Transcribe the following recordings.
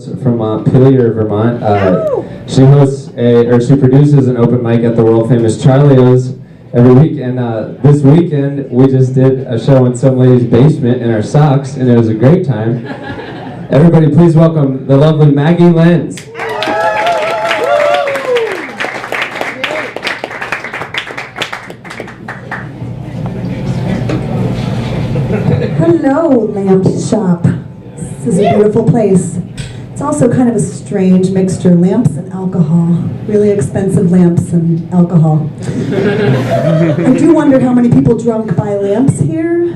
From Montpelier, Vermont. She produces an open mic at the world famous Charlio's every week. And this weekend we just did a show in some lady's basement in our socks, and it was a great time. Everybody, please welcome the lovely Magz. Hello, lamp shop. This is a beautiful place. It's also kind of a strange mixture, lamps and alcohol. Really expensive lamps and alcohol. I do wonder how many people drunk buy lamps here.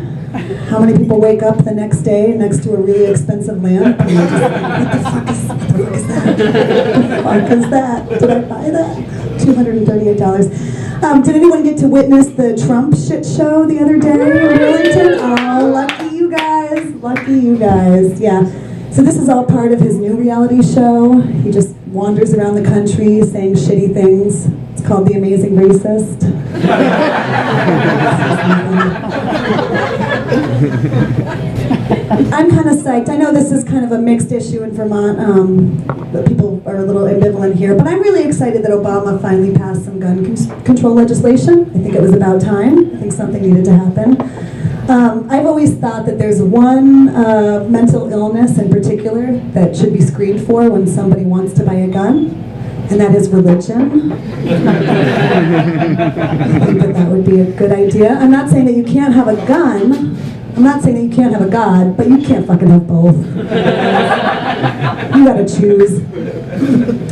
How many people wake up the next day next to a really expensive lamp and they're just like, what the fuck is that? What the fuck is that? Did I buy that? $238. Did anyone get to witness the Trump shit show the other day in Burlington? Oh, lucky you guys. Lucky you guys. Yeah. So this is all part of his new reality show. He just wanders around the country saying shitty things. It's called The Amazing Racist. I'm kind of psyched. I know this is kind of a mixed issue in Vermont. But people are a little ambivalent here. But I'm really excited that Obama finally passed some gun control legislation. I think it was about time. I think something needed to happen. I've always thought that there's one mental illness in particular that should be screened for when somebody wants to buy a gun, and that is religion. I think that would be a good idea. I'm not saying that you can't have a gun. I'm not saying that you can't have a God, but you can't fucking have both. You gotta choose.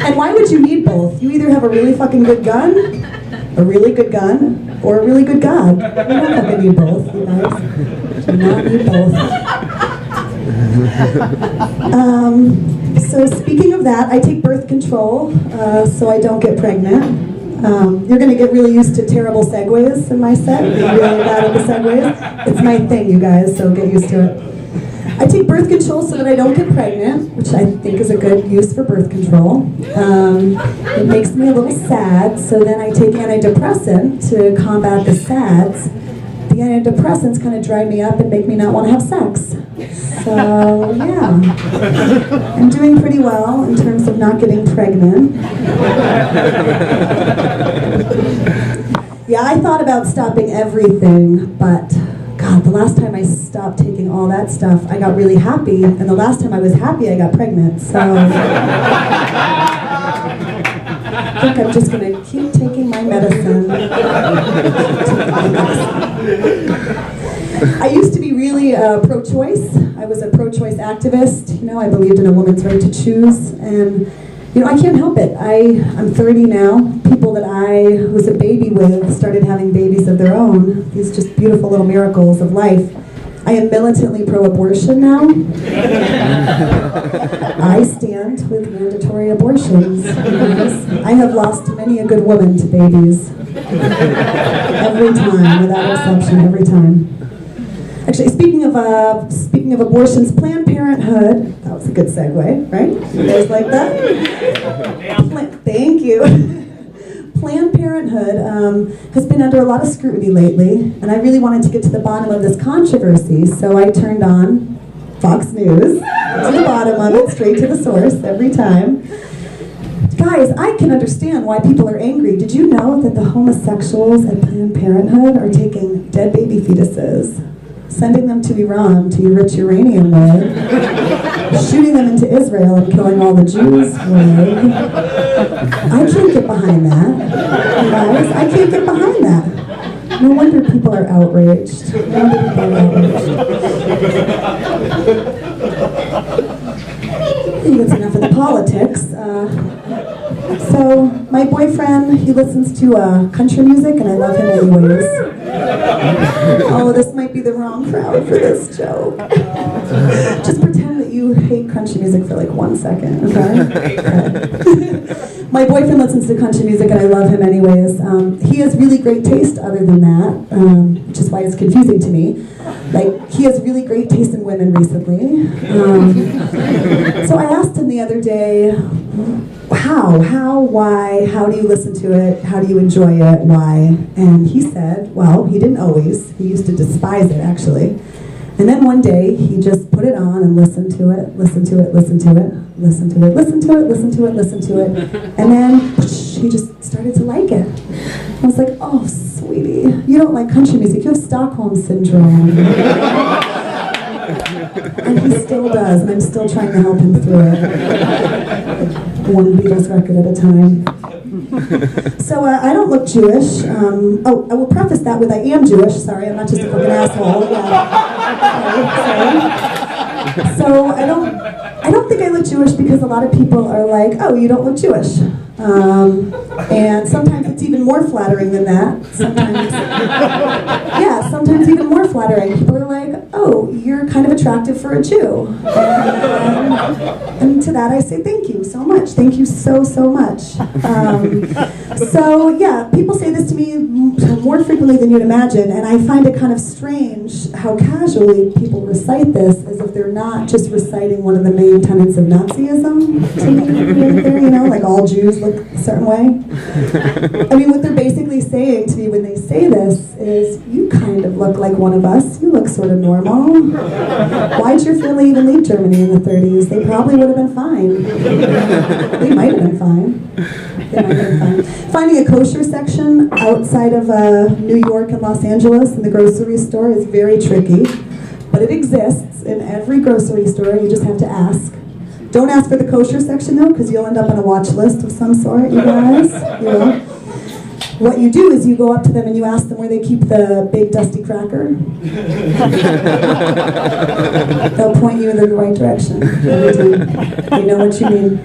And why would you need both? You either have a really fucking good gun, a really good gun, or a really good God. You don't fucking need both, you guys. Do not need both. So speaking of that, I take birth control so I don't get pregnant. You're going to get really used to terrible segues in my set. I'm really bad at the segues. It's my thing, you guys, so get used to it. I take birth control so that I don't get pregnant, which I think is a good use for birth control. It makes me a little sad, so then I take antidepressant to combat the sads. The antidepressants kind of dry me up and make me not want to have sex. So, yeah. I'm doing pretty well in terms of not getting pregnant. Yeah, I thought about stopping everything, but God, the last time I stopped taking all that stuff, I got really happy, and the last time I was happy, I got pregnant, so I think I'm just going to keep taking my medicine. I used to be really pro-choice. I was a pro-choice activist. You know, I believed in a woman's right to choose, and you know, I can't help it. I'm 30 now. People that I was a baby with started having babies of their own. These just beautiful little miracles of life. I am militantly pro-abortion now. I stand with mandatory abortions. I have lost many a good woman to babies. Every time, without exception, every time. Actually, speaking of abortions, Planned Parenthood, that was a good segue, right? You guys like that? Thank you. Planned Parenthood has been under a lot of scrutiny lately, and I really wanted to get to the bottom of this controversy, so I turned on Fox News, to the bottom of it, straight to the source, every time. Guys, I can understand why people are angry. Did you know that the homosexuals at Planned Parenthood are taking dead baby fetuses, sending them to Iran to enrich uranium with, shooting them into Israel and killing all the Jews with? I can't get behind that, you guys. I can't get behind that. No wonder people are outraged. No wonder people are outraged. I think that's enough of the politics. So, my boyfriend, he listens to country music, and I love him anyways. Oh, this might be the wrong crowd for this joke. Just pretend that you hate country music for like 1 second, okay? My boyfriend listens to country music, and I love him anyways. He has really great taste other than that, which is why it's confusing to me. Like, he has really great taste in women recently. So I asked him the other day, why, how do you listen to it, how do you enjoy it, why? And he said, well, he didn't always. He used to despise it, actually. And then one day, he just put it on and listened to it, listened to it, listened to it, listened to it, listened to it, listened to it, listened to it, and then he just started to like it. I was like, oh, sweetie, you don't like country music, you have Stockholm Syndrome. And he still does, and I'm still trying to help him through it. One Beatles record at a time. So I don't look Jewish. I will preface that with I am Jewish. Sorry, I'm not just a fucking asshole. Yeah. So I don't think I look Jewish because a lot of people are like, oh, you don't look Jewish. And sometimes it's even more flattering than that. Sometimes even more flattering. People are like, oh, you're kind of attractive for a Jew. And to that I say thank you so much. Thank you so, so much. So yeah, people say this to me more frequently than you'd imagine, and I find it kind of strange how casually people recite this as if they're not just reciting one of the main tenets of Nazism to me, you know, like all Jews look a certain way. I mean, what they're basically saying to me when they say this is, you kind of look like one of us. You look sort of normal. Why'd your family even leave Germany in the 30s? They probably would have been fine. They might have been fine. They might have been fine. Finding a kosher section outside of New York and Los Angeles in the grocery store is very tricky, but it exists in every grocery store. You just have to ask. Don't ask for the kosher section though, because you'll end up on a watch list of some sort, you guys. You know. What you do is you go up to them and you ask them where they keep the big dusty cracker. They'll point you in the right direction. They know what you mean.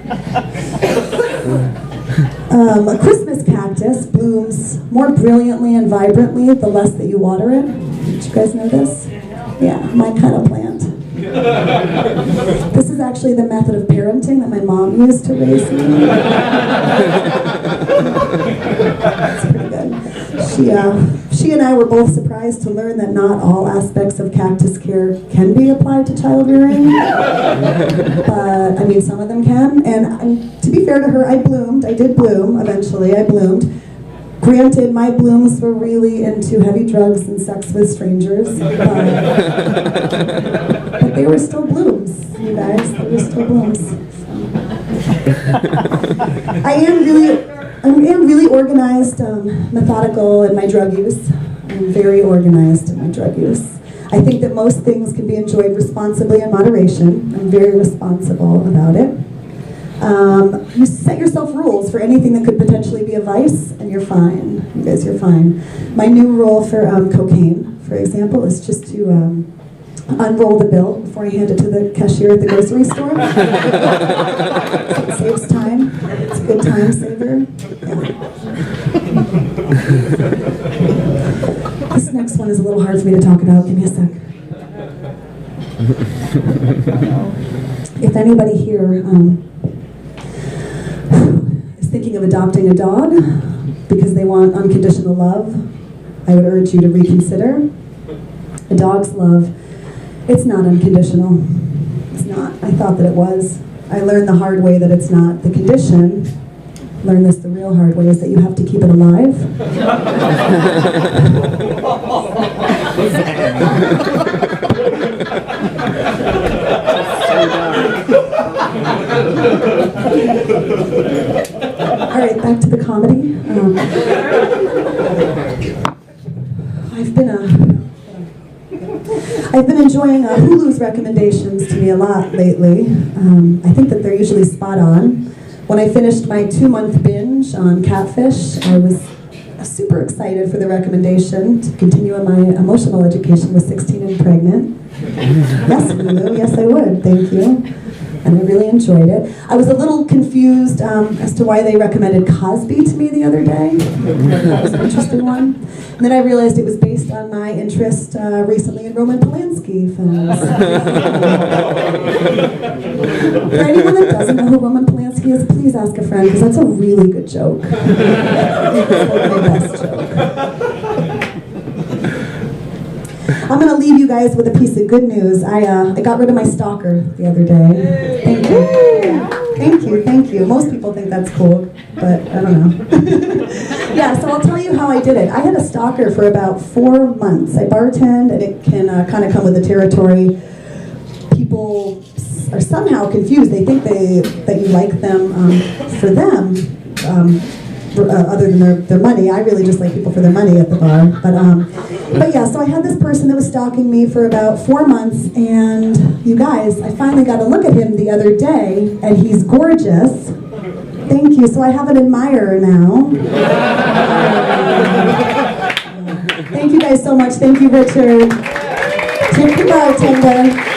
A Christmas cactus blooms more brilliantly and vibrantly the less that you water it. Did you guys know this? Yeah, my kind of plant. This is actually the method of parenting that my mom used to raise me. That's pretty good. She and I were both surprised to learn that not all aspects of cactus care can be applied to child rearing. But, I mean, some of them can. And to be fair to her, I bloomed. I did bloom, eventually. I bloomed. Granted, my blooms were really into heavy drugs and sex with strangers. But they were still blooms, you guys. They were still blooms. So. I am really organized, methodical in my drug use. I'm very organized in my drug use. I think that most things can be enjoyed responsibly in moderation. I'm very responsible about it. You set yourself rules for anything that could potentially be a vice, and you're fine. You guys, you're fine. My new rule for cocaine, for example, is just to unroll the bill before I hand it to the cashier at the grocery store. It saves time. It's a good time saver. Yeah. This next one is a little hard for me to talk about. Give me a sec. If anybody here is thinking of adopting a dog because they want unconditional love, I would urge you to reconsider. A dog's love, it's not unconditional. It's not. I thought that it was. I learned the hard way that it's not. The condition, learn this the real hard way, is that you have to keep it alive. All right, back to the comedy. I've been enjoying Hulu's recommendations to me a lot lately. I think that they're usually spot on. When I finished my 2-month binge on Catfish, I was super excited for the recommendation to continue on my emotional education with 16 and pregnant. Yes, Hulu, yes I would, thank you. And I really enjoyed it. I was a little confused as to why they recommended Cosby to me the other day. That was an interesting one. And then I realized it was based on my interest recently in Roman Polanski films. For anyone that doesn't know who Roman Polanski is, please ask a friend, because that's a really good joke. It's like my best joke. I'm going to leave you guys with a piece of good news. I got rid of my stalker the other day. Thank you. Thank you. Most people think that's cool, but I don't know. Yeah, so I'll tell you how I did it. I had a stalker for about 4 months. I bartend, and it can kind of come with the territory. People are somehow confused. They think that you like them for them, other than their money. I really just like people for their money at the bar. But yeah, so I had this person that was stalking me for about 4 months, and you guys, I finally got to look at him the other day, and he's gorgeous. Thank you. So I have an admirer now. Thank you guys so much. Thank you, Richard. Tip the bartender.